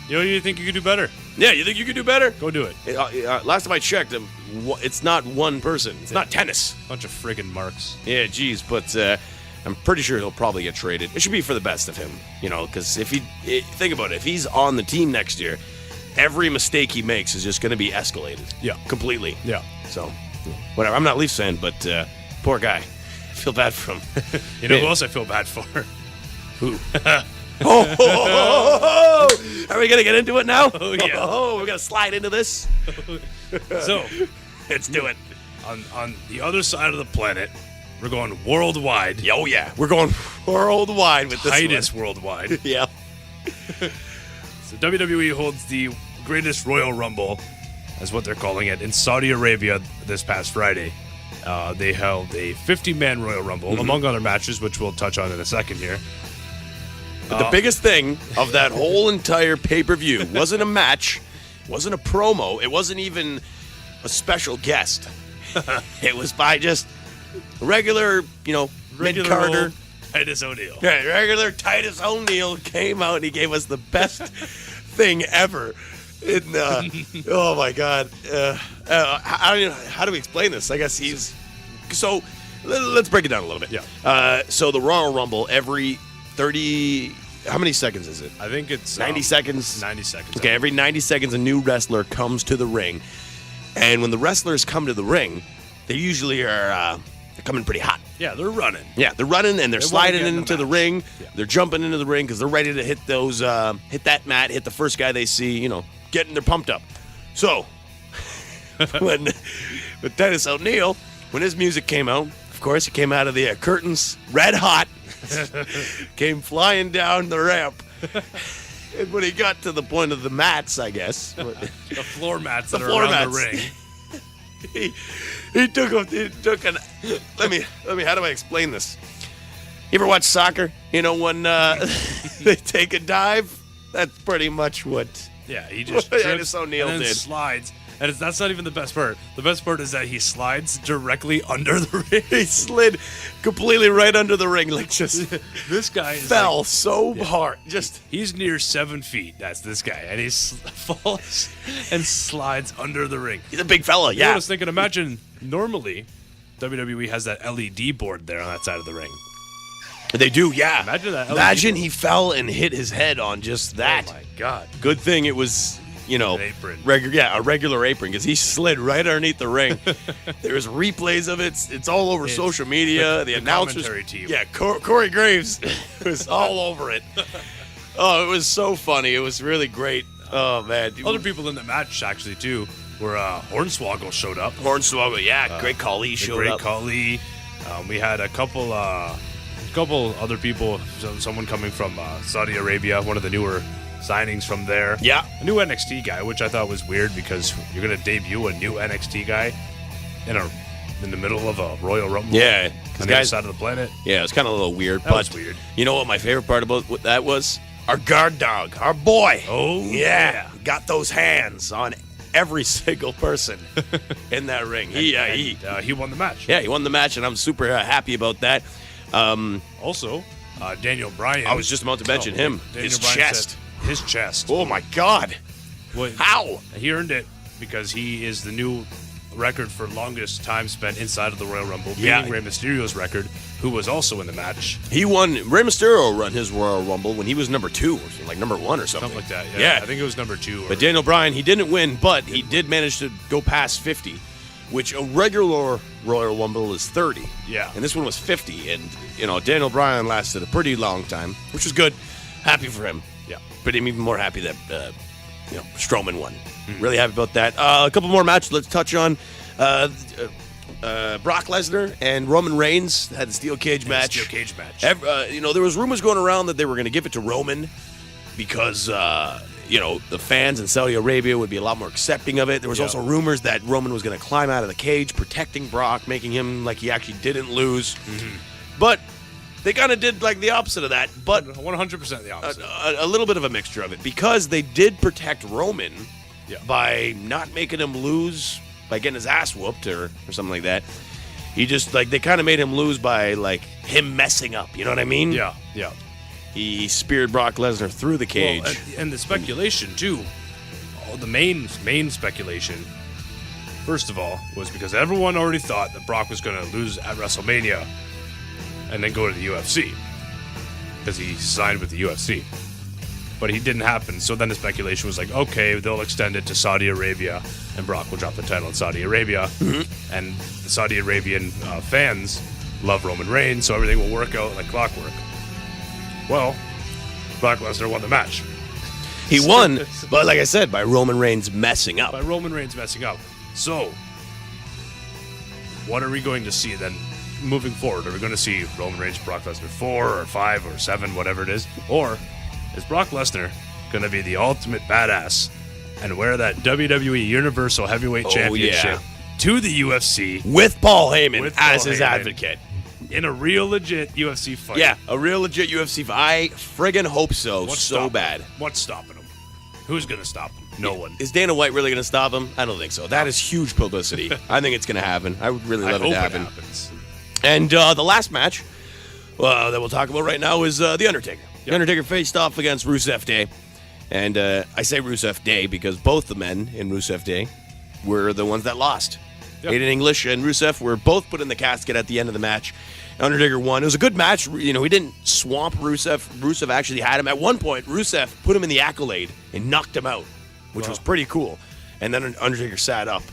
you think you could do better? Yeah, you think you could do better? Go do it. Last time I checked, it's not one person. It's not tennis. Bunch of friggin' marks. Yeah, geez, but I'm pretty sure he'll probably get traded. It should be for the best of him, because think about it. If he's on the team next year, every mistake he makes is just going to be escalated. Yeah. Completely. Yeah. So, whatever. I'm not a Leafs fan, but poor guy. I feel bad for him. Who else I feel bad for? Who? Are we going to get into it now? Oh, yeah. We're going to slide into this? So, let's do it. On the other side of the planet, we're going worldwide. Oh, yeah. We're going worldwide with this Titus worldwide. Yeah. So WWE holds the Greatest Royal Rumble, as what they're calling it, in Saudi Arabia this past Friday. They held a 50-man Royal Rumble, among other matches, which we'll touch on in a second here. But the biggest thing of that whole entire pay-per-view wasn't a match, wasn't a promo, it wasn't even a special guest. It was by just regular mid-carder. Titus O'Neil. Yeah, regular Titus O'Neil came out and he gave us the best thing ever. Oh my God! How do we explain this? I guess he's so. Let's break it down a little bit. Yeah. So the Royal Rumble every 30. How many seconds is it? I think it's 90 seconds. 90 seconds. Okay, every 90 seconds a new wrestler comes to the ring, and when the wrestlers come to the ring, they usually are they're coming pretty hot. Yeah, they're running. Yeah, they're running and they're sliding in the into the match. ring. Yeah. They're jumping into the ring because they're ready to hit those, hit that mat, hit the first guy they see. Getting they're pumped up. So when with Titus O'Neil, when his music came out, of course, it came out of the curtains, red hot, came flying down the ramp. And when he got to the point of the mats, I guess, the floor mats the that floor are around mats. the ring. He took an. Let me. How do I explain this? You ever watch soccer? When they take a dive, that's pretty much what. Yeah, he just Titus trips O'Neil and then did. slides, And that's not even the best part. The best part is that he slides directly under the ring. He slid completely right under the ring, like just This guy is fell like, so hard. Just he's near 7 feet. That's this guy, and he falls and slides under the ring. he's a big fella. You know, I Yeah, was thinking, imagine normally WWE has that LED board there on that side of the ring. they do. Yeah, Imagine that. Imagine he fell and hit his head on just that. Oh my God. Good thing it was, you know, An apron. a regular apron, because he slid right underneath the ring. There's replays of it. It's all over social media. The announcers, commentary team. yeah, Corey Graves was all over it. Oh, it was so funny. It was really great. Oh man, Other people in the match actually too were Hornswoggle showed up. Hornswoggle, yeah, Great Khali showed Great up. Khali. We had a couple other people. Someone coming from Saudi Arabia, one of the newer signings from there. Yeah. A new NXT guy, which I thought was weird because you're going to debut a new NXT guy in the middle of a Royal Rumble. Yeah, on the other side of the planet. Yeah, it was kind of a little weird. That but was weird. You know what my favorite part about what that was? Our guard dog, our boy. Oh, yeah. Got those hands on every single person in that ring. He won the match. Yeah, he won the match, and I'm super happy about that. Also, Daniel Bryan. I was just about to mention him. Daniel His Bryan chest. said his chest. Oh my God! Well, How? He earned it because he is the new record for longest time spent inside of the Royal Rumble, beating Yeah. Rey Mysterio's record, who was also in the match. He won. Rey Mysterio run his Royal Rumble when he was number 2 or something, like number 1 or something. Something like that. Yeah. I think it was number 2. But Daniel Bryan, he didn't win, but he did manage to go past 50, which a regular Royal Rumble is 30. Yeah. And this one was 50, and Daniel Bryan lasted a pretty long time, which was good. Happy for him. Yeah. But I'm even more happy that Strowman won. Really happy about that. A couple more matches. Let's touch on Brock Lesnar and Roman Reigns had the steel cage match. Steel cage match. There was rumors going around that they were going to give it to Roman because the fans in Saudi Arabia would be a lot more accepting of it. There was also rumors that Roman was going to climb out of the cage, protecting Brock, making him like he actually didn't lose. But they kind of did like the opposite of that. But 100% the opposite. a little bit of a mixture of it, because they did protect Roman by not making him lose by getting his ass whooped or something like that. He just they kind of made him lose by him messing up. You know what I mean? Yeah. He speared Brock Lesnar through the cage. Well, and the speculation too. The main speculation, first of all, was because everyone already thought that Brock was going to lose at WrestleMania and then go to the UFC because he signed with the UFC. But he didn't happen. So then the speculation was like, okay, they'll extend it to Saudi Arabia and Brock will drop the title in Saudi Arabia. Mm-hmm. And the Saudi Arabian fans love Roman Reigns, so everything will work out like clockwork. Well, Brock Lesnar won the match. He won, but like I said, by Roman Reigns messing up. By Roman Reigns messing up. So, what are we going to see then moving forward? Are we going to see Roman Reigns, Brock Lesnar 4 or 5 or 7, whatever it is? Or is Brock Lesnar going to be the ultimate badass and wear that WWE Universal Heavyweight Championship to the UFC with Paul Heyman as his advocate? In a real legit UFC fight. Yeah, a real legit UFC fight. I friggin' hope so. Bad. What's stopping him? Who's going to stop him? No one. Is Dana White really going to stop him? I don't think so. That is huge publicity. I think it's going to happen. I would really love it to happen. It happens. And the last match that we'll talk about right now is The Undertaker. Yep. The Undertaker faced off against Rusev Day. And I say Rusev Day because both the men in Rusev Day were the ones that lost. Yep. Aiden English and Rusev were both put in the casket at the end of the match. Undertaker won. It was a good match. He didn't swamp Rusev. Rusev actually had him. At one point, Rusev put him in the accolade and knocked him out, which was pretty cool. And then Undertaker sat up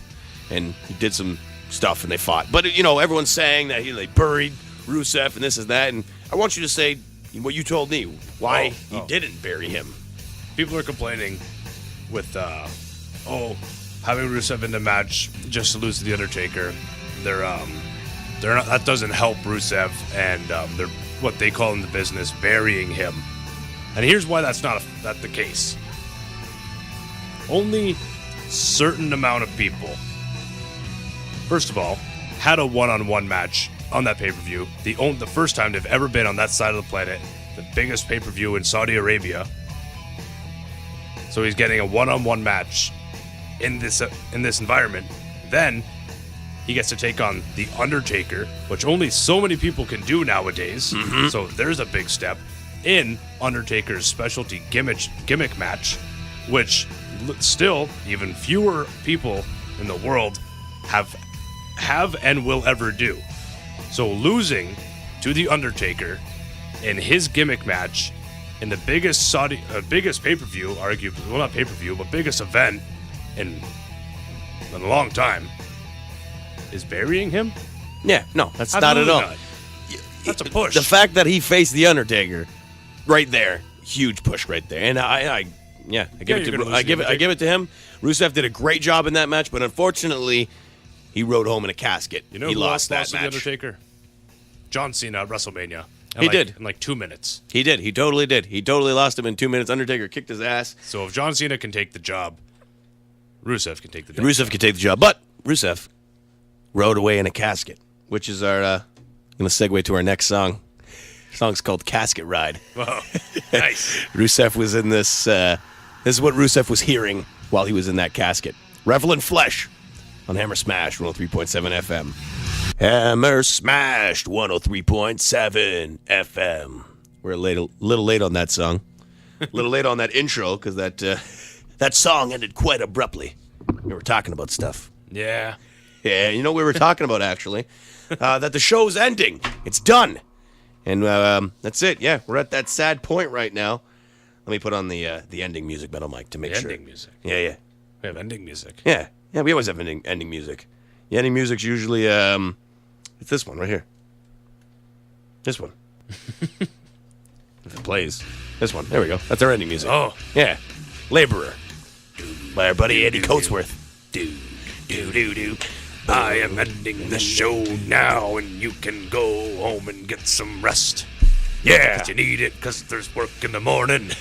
and he did some stuff and they fought. But, everyone's saying that they buried Rusev and this and that. And I want you to say what you told me, why he didn't bury him. People are complaining with, having Rusev in the match just to lose to The Undertaker. They're not, that doesn't help Rusev, and they're what they call in the business burying him. And here's why that's not the case. Only certain amount of people, first of all, had a one-on-one match on that pay-per-view. The first time they've ever been on that side of the planet, the biggest pay-per-view in Saudi Arabia. So he's getting a one-on-one match in this environment. Then he gets to take on The Undertaker, which only so many people can do nowadays. Mm-hmm. So there's a big step in Undertaker's specialty gimmick match, which still even fewer people in the world have and will ever do. So losing to The Undertaker in his gimmick match in the biggest pay-per-view, arguably, well, not pay-per-view, but biggest event in a long time, is burying him? Yeah, no, that's not at all. Not. That's a push. The fact that he faced The Undertaker right there, huge push right there. And I give it to him. Rusev did a great job in that match, but unfortunately, he rode home in a casket. You know he who lost that lost to match. The Undertaker? John Cena at WrestleMania. He did. In like 2 minutes. He did. He totally did. He totally lost him in 2 minutes. Undertaker kicked his ass. So if John Cena can take the job, Rusev can take the job. Rusev can take the job, but Rusev rode away in a casket, which is our going to segue to our next song. The song's called Casket Ride. Whoa, nice. Rusev was in this. This is what Rusev was hearing while he was in that casket. Revel in Flesh on Hammer Smash 103.7 FM. Hammer Smashed 103.7 FM. We're a little late on that song. A little late on that intro because that song ended quite abruptly. We were talking about stuff. Yeah. Yeah, you know what we were talking about, actually? That the show's ending. It's done. And that's it. Yeah, we're at that sad point right now. Let me put on the ending music, Metal Mike, to make sure. Ending music. Yeah. We have ending music. Yeah, we always have ending music. The ending music's usually, it's this one right here. This one. If it plays. This one. There we go. That's our ending music. Oh. Yeah. Laborer. By our buddy Eddie Coatsworth. I am ending the show now, and you can go home and get some rest. Yeah. 'Cause you need it, because there's work in the morning.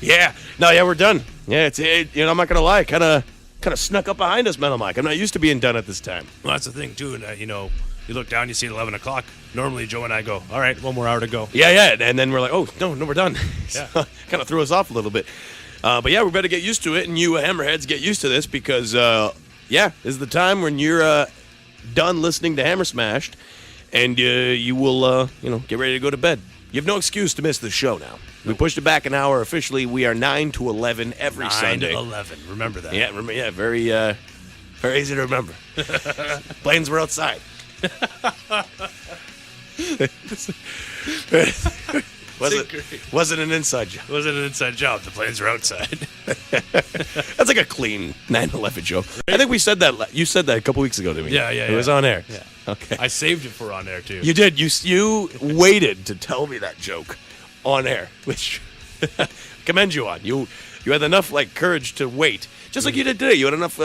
Yeah. No, yeah, we're done. Yeah, I'm not going to lie. Kind of snuck up behind us, Metal Mike. I'm not used to being done at this time. Well, that's the thing, too. And, you look down, you see 11 o'clock. Normally, Joe and I go, all right, 1 more hour to go. Yeah. And then we're like, oh, no, we're done. Yeah. So, kind of threw us off a little bit. But yeah, we better get used to it, and you Hammerheads get used to this because, this is the time when you're done listening to Hammer Smashed, and you will, get ready to go to bed. You have no excuse to miss the show now. We pushed it back an hour. Officially, we are 9 to 11 every Sunday. 9 to 11. Remember that. Yeah, very easy to remember. Planes were outside. Wasn't an inside job. Wasn't an inside job. The planes were outside. That's like a clean 9/11 joke. I think we said that. You said that a couple weeks ago to me. Yeah. It was on air. Yeah. Okay. I saved it for on air, too. You did. You waited to tell me that joke on air, which I commend you on. You had enough courage to wait, just like you did today. You had enough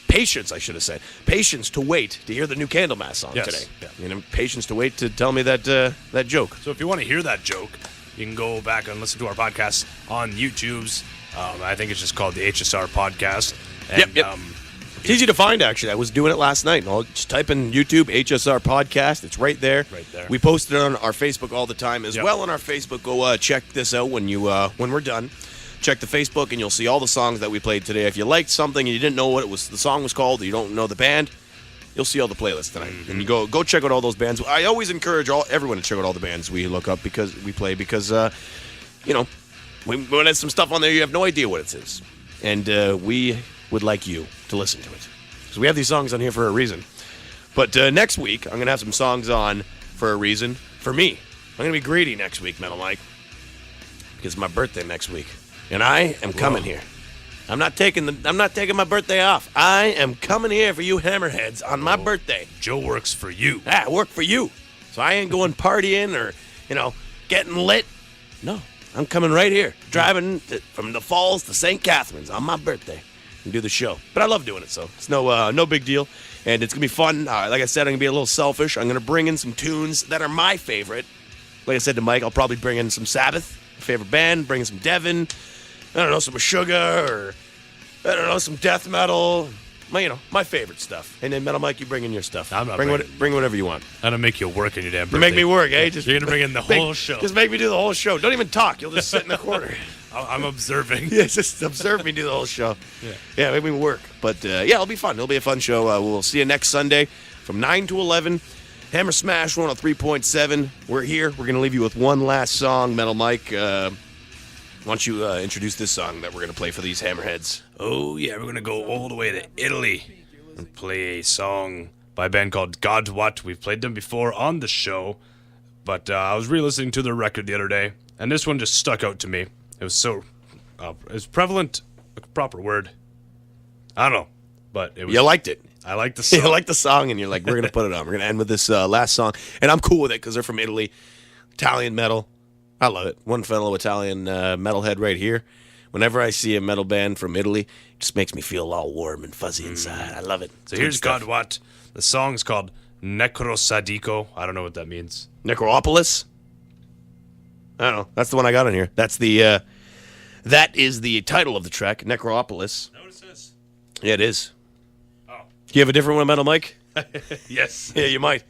patience, I should have said, patience to wait to hear the new Candlemass song today. Yeah. Patience to wait to tell me that joke. So if you want to hear that joke, you can go back and listen to our podcast on YouTube's. I think it's just called the HSR podcast. And, yep. It's easy to find, actually. I was doing it last night. I'll just type in YouTube, HSR Podcast. It's right there. Right there. We post it on our Facebook all the time as well. On our Facebook, go check this out when we're done. Check the Facebook, and you'll see all the songs that we played today. If you liked something and you didn't know what the song was called, or you don't know the band, you'll see all the playlists tonight. Mm-hmm. And you go check out all those bands. I always encourage everyone to check out all the bands we look up because when there's some stuff on there, you have no idea what it is. And we would like you to listen to it. Because we have these songs on here for a reason. But next week, I'm going to have some songs on for a reason. For me, I'm going to be greedy next week, Metal Mike. Because it's my birthday next week. And I am coming here. I'm not taking my birthday off. I am coming here for you hammerheads on my birthday. Joe works for you. I work for you. So I ain't going partying or, getting lit. No, I'm coming right here. Driving from the Falls to St. Catharines on my birthday and do the show. But I love doing it, so it's no big deal. And it's going to be fun. Like I said, I'm going to be a little selfish. I'm going to bring in some tunes that are my favorite. Like I said to Mike, I'll probably bring in some Sabbath, favorite band, bring in some Devin, I don't know, some Meshuggah, or I don't know, some death metal. My favorite stuff. And then Metal Mike, you bring in your stuff. I'm not bring whatever you want. I'm gonna make you work in your damn birthday. You make me work, eh? You're gonna bring in the whole show. Just make me do the whole show. Don't even talk. You'll just sit in the corner. I'm observing. Yeah, just observe me do the whole show. Yeah, maybe we work. But yeah, it'll be fun. It'll be a fun show. We'll see you next Sunday from 9 to 11. Hammer Smash 103.7. We're here. We're going to leave you with one last song. Metal Mike, why don't you introduce this song that we're going to play for these hammerheads? Oh, yeah, we're going to go all the way to Italy and play a song by a band called God What. We've played them before on the show, but I was re-listening to their record the other day, and this one just stuck out to me. It was so... it's prevalent, a proper word. I don't know, but it was... You liked it. I like the song. You like the song, and you're like, we're going to put it on. We're going to end with this last song. And I'm cool with it because they're from Italy. Italian metal. I love it. One fellow Italian metalhead right here. Whenever I see a metal band from Italy, it just makes me feel all warm and fuzzy inside. I love it. So here's God What. The song's called Necrosadico. I don't know what that means. Necropolis? I don't know. That's the one I got on here. That's the... that is the title of the track, Necropolis. Know what it says? Yeah, it is. Oh. Do you have a different one, Metal Mike? Yes. Yeah, you might.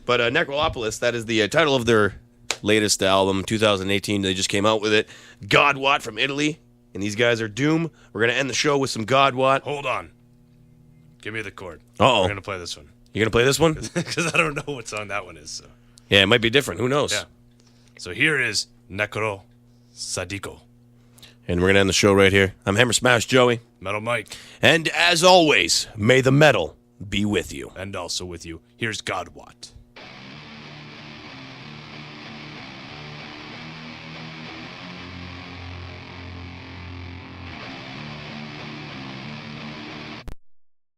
But Necropolis, that is the title of their latest album, 2018. They just came out with it. God What from Italy. And these guys are Doom. We're going to end the show with some God What. Hold on. Give me the chord. Uh-oh. We're going to play this one. You going to play this one? Because I don't know what song that one is. So. Yeah, it might be different. Who knows? Yeah. So here is Necrosadico. And we're going to end the show right here. I'm Hammer Smash Joey. Metal Mike. And as always, may the metal be with you. And also with you. Here's God What.